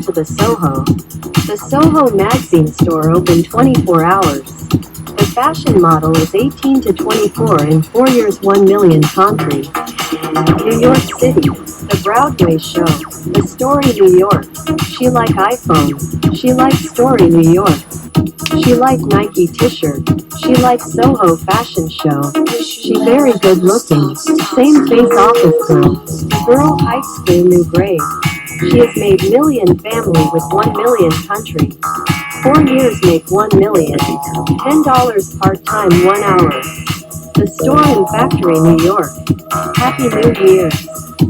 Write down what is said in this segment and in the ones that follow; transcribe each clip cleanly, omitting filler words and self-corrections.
to the Soho. The Soho magazine store open 24 hours. The fashion model is 18 to 24 in 4 years 1 million concrete. New York City. The Broadway show. The Story New York. She like iPhone. She like Story New York. She like Nike t-shirt. She like Soho fashion show. She very good looking. Same face office girl. Girl high school new grade. She has made million family with 1 million country. 4 years make 1 million. $10 part-time 1 hour. The store and factory New York. Happy New Year.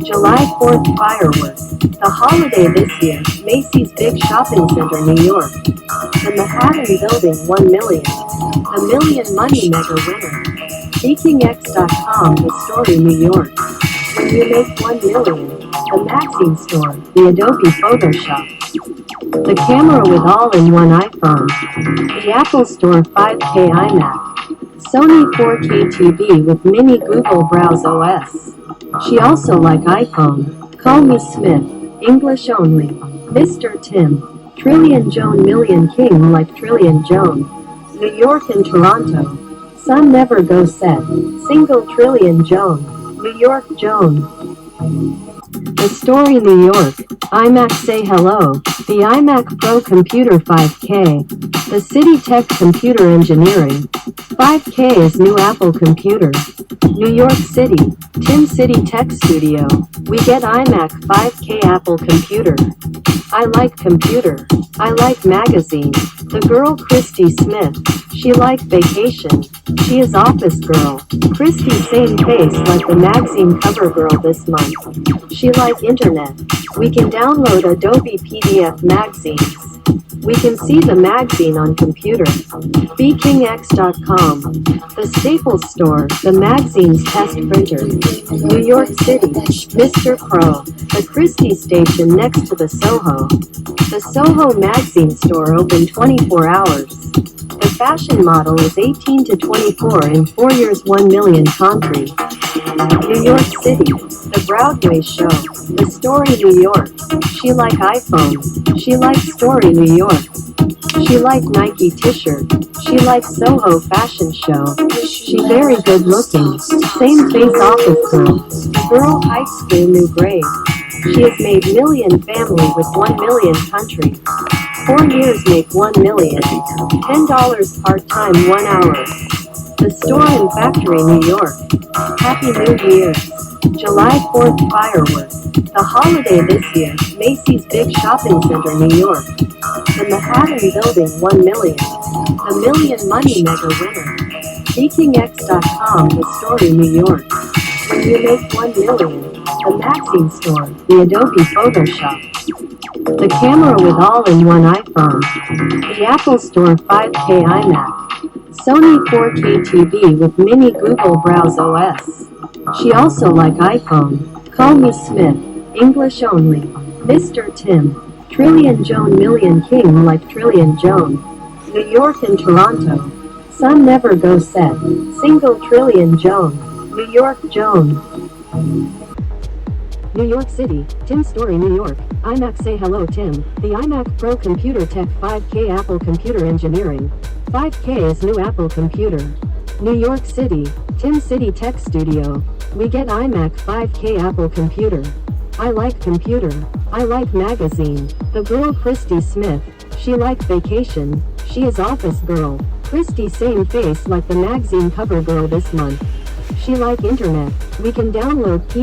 July 4th fireworks. The holiday this year, Macy's big shopping center New York. The Manhattan building 1 million. The Million Money Mega winner. SeekingX.com The Story New York. When you make 1 million. The magazine store, the Adobe Photoshop. The camera with all-in-one iPhone. The Apple Store 5K iMac. Sony 4K TV with mini Google Browse OS. She also like iPhone. Call me Smith. English only. Mr. Tim. Trillion Jone Million King like Trillion Jone. New York and Toronto. Sun never go set. Single Trillion Jone. New York Jone. The Story New York. iMac say hello. The iMac Pro Computer 5K. The City Tech Computer Engineering. 5K is new Apple computer. New York City. Tim City Tech Studio. We get iMac 5K Apple computer. I like computer. I like magazine. The girl Chrystie Smith. She like vacation. She is office girl. Chrystie same face like the magazine cover girl this month. She like internet. We can download Adobe PDF magazines. We can see the magazine on computer. SeekingX.com. The Staples Store, the magazine's test printer. New York City. Mr. Pro. The Chrystie station next to the Soho. The Soho magazine store open 24 hours. The fashion model is 18 to 24 in 4 years 1 million concrete. New York City. The Broadway show. The Story New York. She like iPhone. She like Story New York. She like Nike t-shirt. She like Soho fashion show. She very good looking. Same face office girl. Girl high school new grade. She has made million family with 1 million country. 4 years make 1 million. $10 part-time 1 hour. The store and factory New York. Happy New Year. July 4th fireworks. The holiday this year, Macy's big shopping center New York. The Manhattan building 1 million. The Million Money Mega winner. SeekingX.com The Story New York. When you make 1 million. The magazine store, the Adobe Photoshop. The camera with all-in-one iPhone. The Apple Store 5K iMac. Sony 4K TV with mini Google Browse OS. She also like iPhone. Call me Smith. English only. Mr. Tim. Trillion Jone Million King like Trillion Jone. New York and Toronto. Sun never go set. Single Trillion Jone. New York Jone. New York City. Tim Story New York. iMac say hello Tim. The iMac Pro Computer Tech 5K Apple Computer Engineering. 5K is new Apple computer. New York City. Tim City Tech Studio. We get iMac 5K Apple computer. I like computer. I like magazine. The girl Chrystie Smith. She like vacation. She is office girl. Chrystie same face like the magazine cover girl this month. She like internet. We can download